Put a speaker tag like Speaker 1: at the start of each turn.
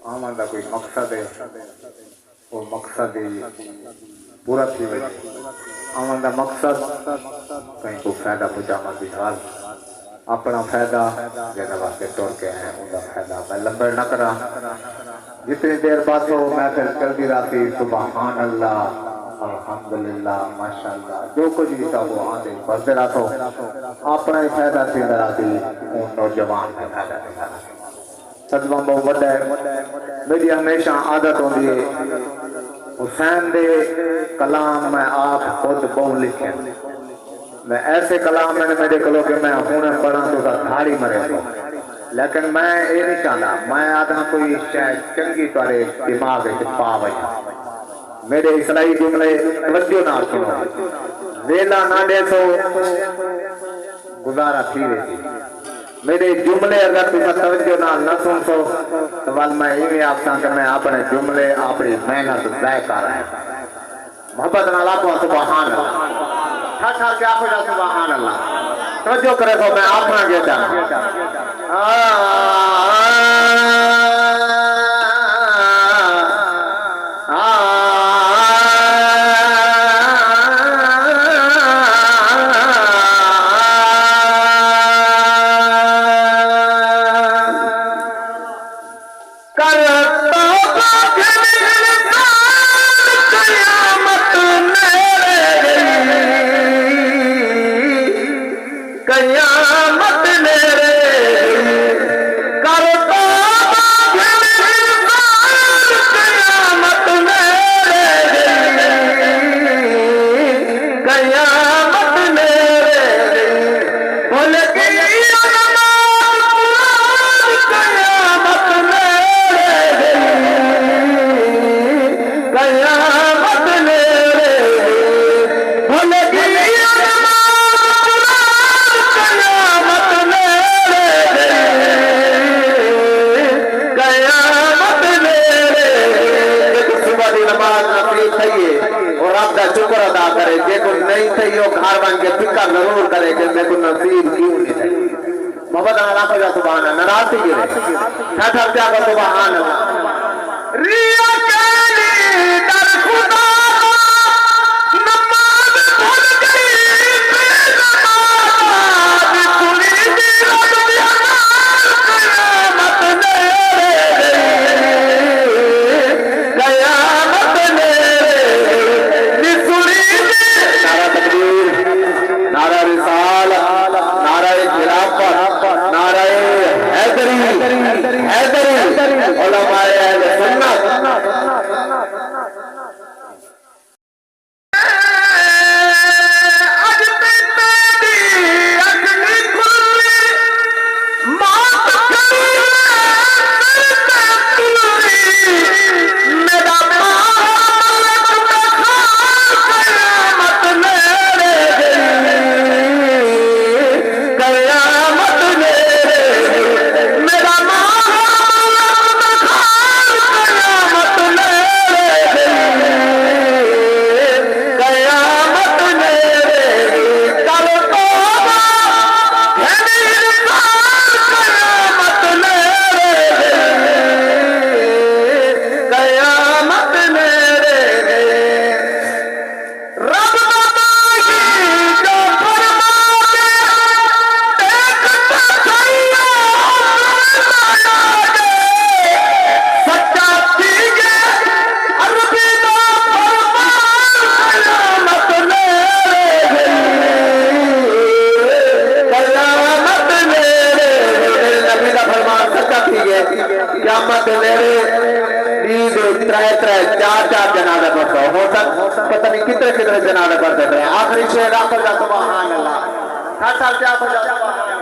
Speaker 1: आमदा कोई मकसद है वो मकसद पूरा थी वही आमदा मकसद कहीं को फायदा पहुंचाना बिहार अपना फायदा जैसे वास्ते तोड़ के हैं उनका फायदा मैं लंबे न करा जितनी देर बाद हो मैं फिर चलती रहती सुबहान अल्लाह अल्हम्दुलिल्लाह माशाअल्लाह जो कुछ भी था वो आते बढ़ते रहो अपना ही फायदा थी रहती उन नौजवान का फायदा दिखा सदमा बहुत बड़ा है मेरी हमेशा आदत होती है हुसैन दे कलाम में आप खुद बहुत लिखे मैं ऐसे कलाम मैंने मेरे को कि मैं हूं पढ़ा तो थाड़ी मरे लेकिन मैं ये नहीं चाहता मैं आधा कोई शायद चंगी तारे दिमाग पा वही मेरे इसलाई जुमले तवज्जो ना सुनो वेला ना दे तो गुजारा थी रही मेरे जुमले अगर तुम तवज्जो ना न सुन सो तो वाल मैं ये आपसा कि मैं अपने जुमले अपनी मेहनत ज़ाय कर रहा है मोहब्बत ना लाको सुभान अल्लाह ठा क्या हो जा सुभान अल्लाह तवज्जो करे तो मैं अपना कहता शुक्र अदा करे जेको नहीं थी घर बन के फिक्र जरूर करे कि मेरे को नसीब क्यों नहीं थी मोहब्बत अल्लाह का सुभान अल्लाह नाराज थी गिरे ठा क्या कर सुभान अल्लाह रिया केली दर खुदा नमाज पढ़ गई नमाज सुनी दी रब दी कयामत ने नारा रिसाला नारा खिलाफत नारा हैदरी उलमाए अहले सुन्नत पता नहीं कितने कितने जनाजे कर देते हैं आखिरी शेर आखिर का सुभान अल्लाह क्या हो जाता है